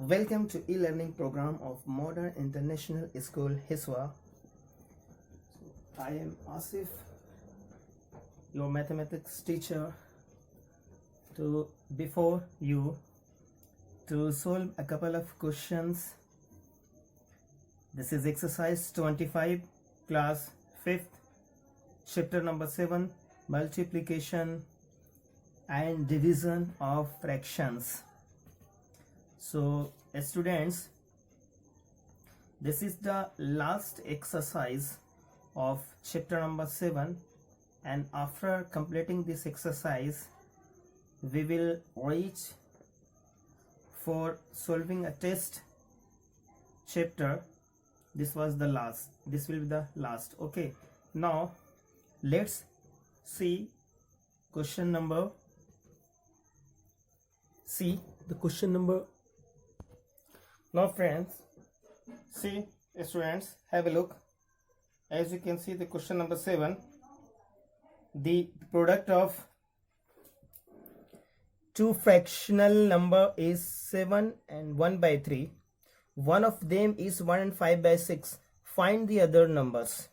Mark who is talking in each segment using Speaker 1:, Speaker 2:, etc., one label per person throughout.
Speaker 1: Welcome to e-learning program of Modern International School Hiswa. I am Asif, your mathematics teacher, before you to solve a couple of questions. This is exercise 25, class 5th, chapter number 7, multiplication and division of fractions. So students, this is the last exercise of chapter number 7, and after completing this exercise we will reach for solving a test chapter. This will be the last. Okay, now let's see question number Now friends, see students, have a look. As you can see, the question number 7, the product of two fractional number is 7 and 1 by 3. One of them is 1 and 5 by 6. Find the other numbers.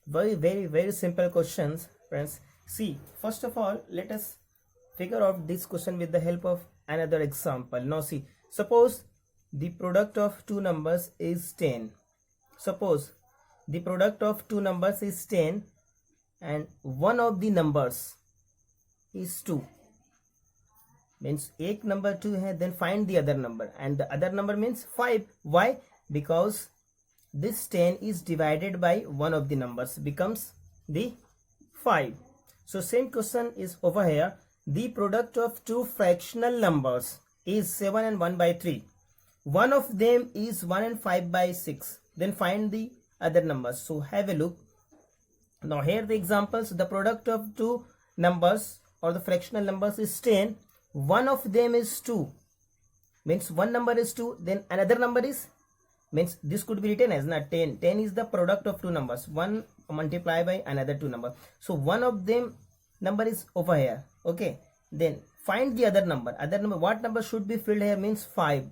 Speaker 1: Very simple questions, friends. See, first of all, let us figure out this question with the help of another example. Now see, suppose the product of two numbers is 10. Suppose the product of two numbers is 10 and one of the numbers is 2. Means एक number 2 है, then find the other number, and the other number means 5. Why? Because this 10 is divided by one of the numbers, becomes the 5. So same question is over here. The product of two fractional numbers is 7 and 1 by 3. One of them is 1 and 5 by 6. Then find the other numbers. So have a look. Now here the examples. The product of two numbers or the fractional numbers is 10. One of them is 2. Means one number is 2. Then another number is, means this could be written as not 10. 10 is the product of two numbers. 1 multiplied by another two number. So one of them number is over here. Okay. Then find the other number. What number should be filled here means 5.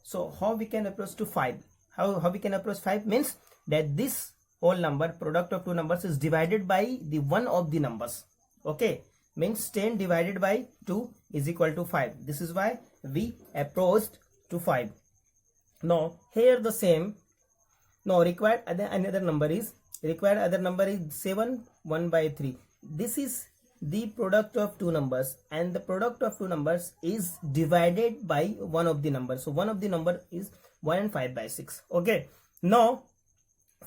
Speaker 1: So how we can approach to 5? How we can approach 5 means that this whole number, product of two numbers, is divided by the one of the numbers. Okay, means 10 divided by 2 is equal to 5. This is why we approached to 5. Now here the same. Now required other number is 7 1 by 3. This is the product of two numbers, and the product of two numbers is divided by one of the numbers. So one of the number is 1 and 5 by 6. Okay, now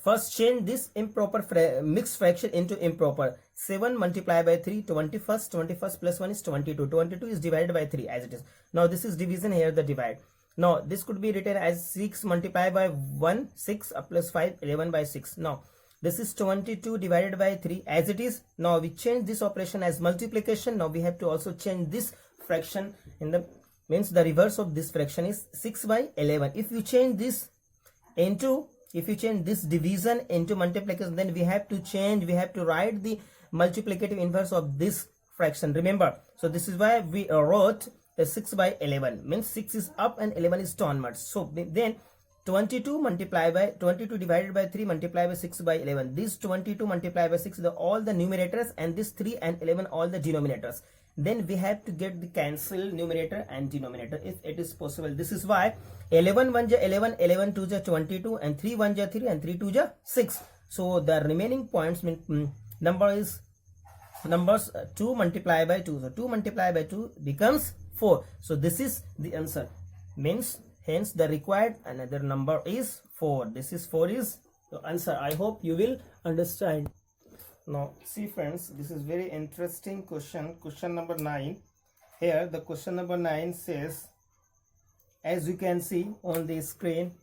Speaker 1: first change this improper mixed fraction into improper. 7 multiplied by 3, 21st plus 1 is 22. 22 is divided by 3 as it is. Now this is division, here the divide. Now this could be written as 6 multiplied by 1, 6 plus 5, 11 by 6. Now this is 22 divided by 3 as it is. Now we change this operation as multiplication. Now we have to also change this fraction in the, means the reverse of this fraction is 6 by 11. If you change this division into multiplication, then we have to write the multiplicative inverse of this fraction. Remember, so this is why we wrote the 6 by 11, means 6 is up and 11 is downwards. So then 22 divided by 3 multiplied by 6 by 11. This 22 multiplied by 6 all the numerators, and this 3 and 11 all the denominators. Then we have to get the cancel numerator and denominator if it is possible. This is why 11 1 ja 11, 11 2 ja 22, and 3 1 ja 3, and 3 2 ja 6. So the remaining points numbers 2 multiplied by 2. So 2 multiplied by 2 becomes 4. So this is the answer. Means hence the required another number is 4. This is 4 is the answer. I hope you will understand. Now see friends, this is very interesting question. Question number 9. Here the question number 9 says, as you can see on the screen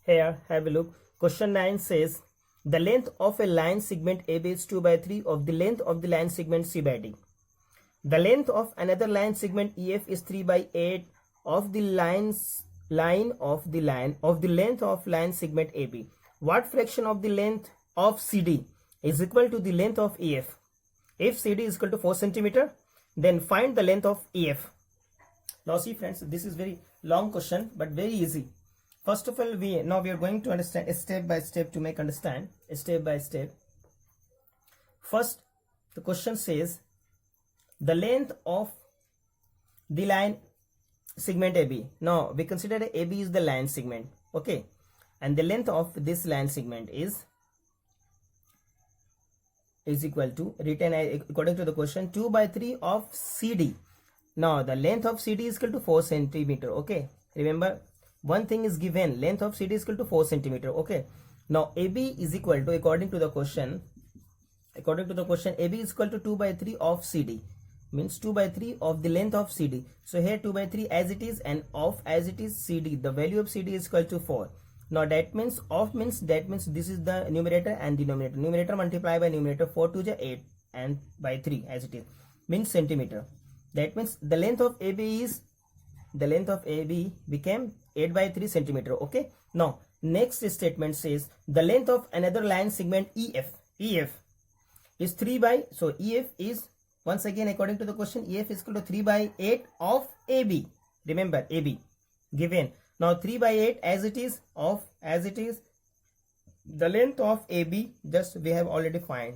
Speaker 1: here, have a look. Question 9 says, the length of a line segment AB is 2 by 3 of the length of the line segment C by D. The length of another line segment EF is 3 by 8 of the length of line segment AB. What fraction of the length of CD is equal to the length of EF? If CD is equal to 4 cm, then find the length of EF. Now see friends, this is very long question but very easy. First of all, we are going to understand step by step to make understand step by step. First, the question says the length of the line segment AB. Now we consider AB is the line segment, okay, and the length of this line segment is equal to, written according to the question, 2/3 of CD. Now the length of CD is equal to 4 centimeter. Okay, remember one thing is given, length of CD is equal to 4 centimeter. Okay, now AB is equal to, according to the question, AB is equal to 2/3 of CD, means 2/3 of the length of CD. So here 2/3 as it is, and of as it is CD, the value of CD is equal to 4. Now that means that means this is the numerator and denominator. Numerator multiply by numerator, 4 to the 8 and by 3 as it is, means centimeter. That means the length of AB became 8/3 centimeter. Okay, now next statement says the length of another line segment EF is 3 by, so EF is, once again according to the question, EF is equal to 3/8 of AB. Remember AB given. Now 3/8 as it is, the length of AB, just we have already found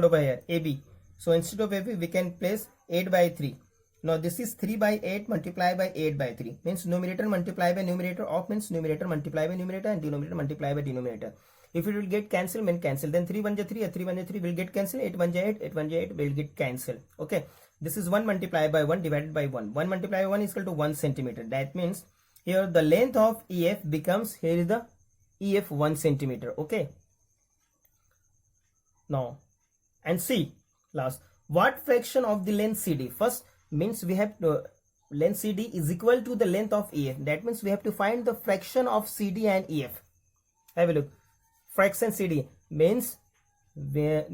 Speaker 1: over here AB. So instead of AB we can place 8/3. Now this is 3/8 multiplied by 8/3, means numerator multiply by numerator, of means numerator multiply by numerator and denominator multiply by denominator. If it will get cancel, mean cancel, then 3 1 3, 3 1 3 will get cancel, 8 1 8, 8 1 8 will get cancel. Okay, this is 1 multiplied by 1 divided by 1. 1 multiplied by 1 is equal to 1 centimeter. That means here the length of EF becomes, here is the EF 1 centimeter. Okay, now and see last, what fraction of the length CD? First means we have to, length CD is equal to the length of EF. That means we have to find the fraction of CD and EF. Have a look. Fraction CD means,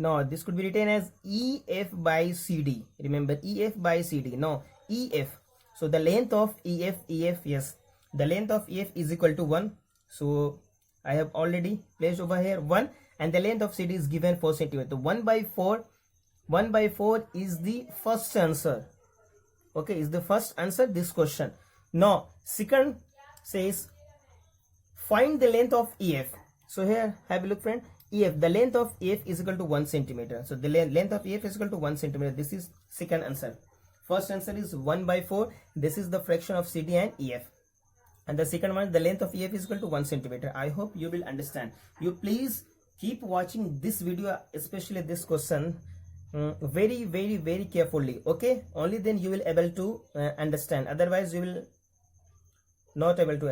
Speaker 1: now this could be written as EF by CD. Remember EF by CD. Now EF, so the length of EF, yes, the length of EF is equal to 1. So I have already placed over here 1, and the length of CD is given 4 centimeter. 1/4 is the first answer. Okay, is the first answer this question. Now second says find the length of EF. So here have a look friend, EF, the length of EF is equal to 1 centimeter. So the length of EF is equal to 1 centimeter. This is second answer. First answer is 1/4. This is the fraction of CD and EF. And the second one, the length of EF is equal to 1 centimeter. I hope you will understand. You please keep watching this video, especially this question, very very carefully. Okay, only then you will able to understand. Otherwise you will not able to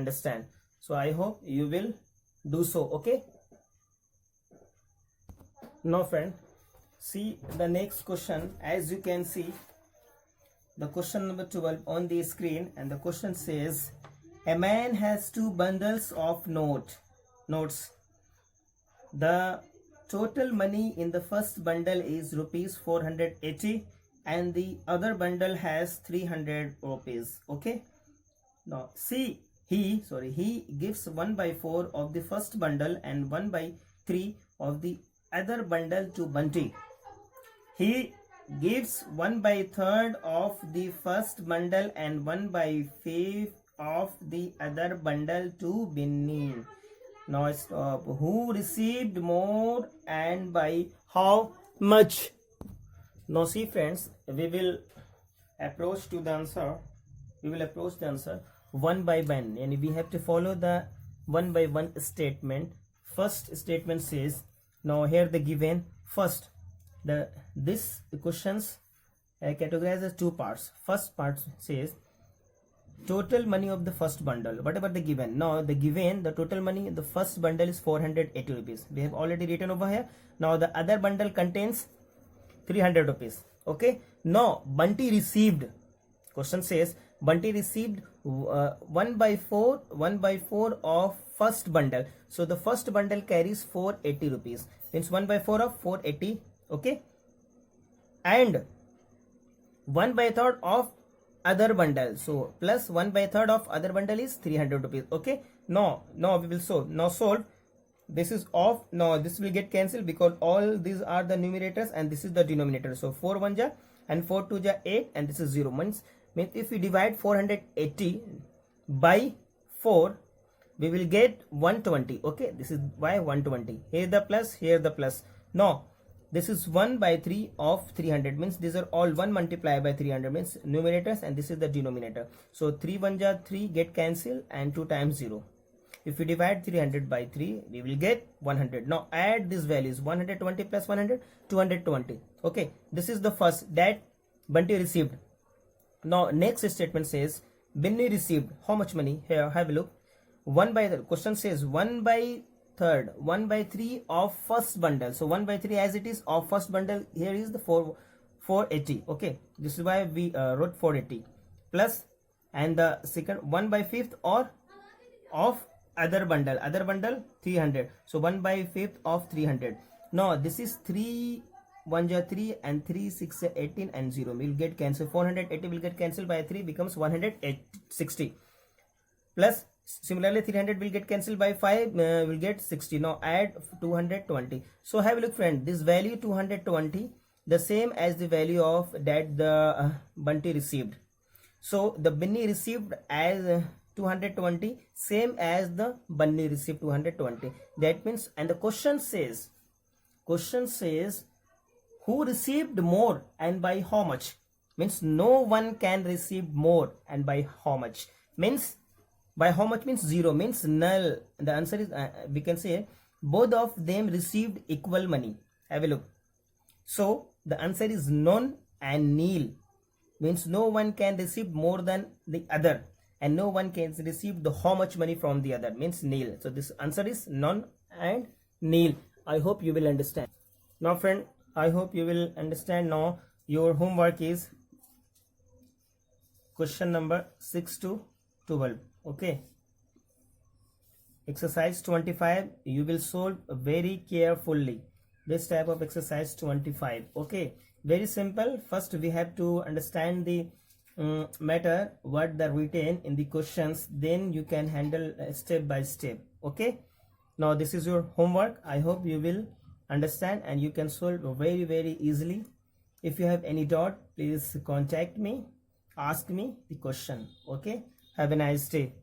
Speaker 1: understand. So I hope you will do so. Okay, now friend, see the next question. As you can see the question number 12 on the screen, and the question says a man has 2 bundles of notes. The total money in the first bundle is rupees 480 and the other bundle has 300 rupees. Okay, now see, he gives 1/4 of the first bundle and 1/3 of the other bundle to Bunty. He gives 1/3 of the first bundle and 1/5 of the other bundle to Binny. Now stop. Who received more and by how much? Now see friends, we will approach the answer one by one, and we have to follow the one by one statement. First statement says, now here the given, first this questions categorized as 2 parts. First part says total money of the first bundle. What about the given? Now the given, the total money in the first bundle is 480 rupees. We have already written over here. Now the other bundle contains 300 rupees. Okay, now Bunty received, question says Bunty received 1/4 of first bundle. So the first bundle carries 480 rupees, means 1/4 of 480. Okay, and 1/3 of other bundle, so plus 1/3 of other bundle is 300 rupees. Okay, now we will solve. Now solve, this is off. Now this will get cancelled because all these are the numerators and this is the denominator. So 4 1 ja and 4 2 ja 8 and this is 0, Means if we divide 480 by 4, we will get 120. Okay, this is why 120. Here the plus, here the plus. Now this is 1 by 3 of 300, means these are all 1 multiplied by 300, means numerators, and this is the denominator. So 3 1 ja 3 get cancelled, and 2 times 0. If we divide 300 by 3, we will get 100. Now add these values, 120 plus 100, 220. Okay, this is the first that Bunty received. Now next statement says Binny received how much money? Here, have a look. 1 by the question says 1 by third, 1 by 3 of first bundle. So 1 by 3 as it is of first bundle. Here is the 480. Okay, this is why we wrote 480 plus, and the second 1 by fifth or of other bundle 300. So 1 by fifth of 300. Now this is 3 1 ja 3 and 3 6 18 and 0 will get cancelled. 480 will get cancelled by 3, becomes 160 plus. Similarly 300 will get cancelled by 5, will get 60. Now add 220. So have a look friend, this value 220 the same as the value of that the Bunty received. So the Binny received as 220, same as the Bunny received 220. That means, and the question says who received more and by how much? Means no one can receive more and by how much? Means by how much means 0, means null. The answer is we can say both of them received equal money. Have a look. So the answer is none and nil, means no one can receive more than the other, and no one can receive the how much money from the other, means nil. So this answer is none and nil. I hope you will understand. Now friend, I hope you will understand. Now your homework is question number 6 to 12. Okay, exercise 25, you will solve very carefully this type of exercise 25. Okay, very simple. First we have to understand the matter what the written in the questions, then you can handle step by step. Okay, now this is your homework. I hope you will understand and you can solve very easily. If you have any doubt, please contact me, ask me the question. Okay, have a nice day.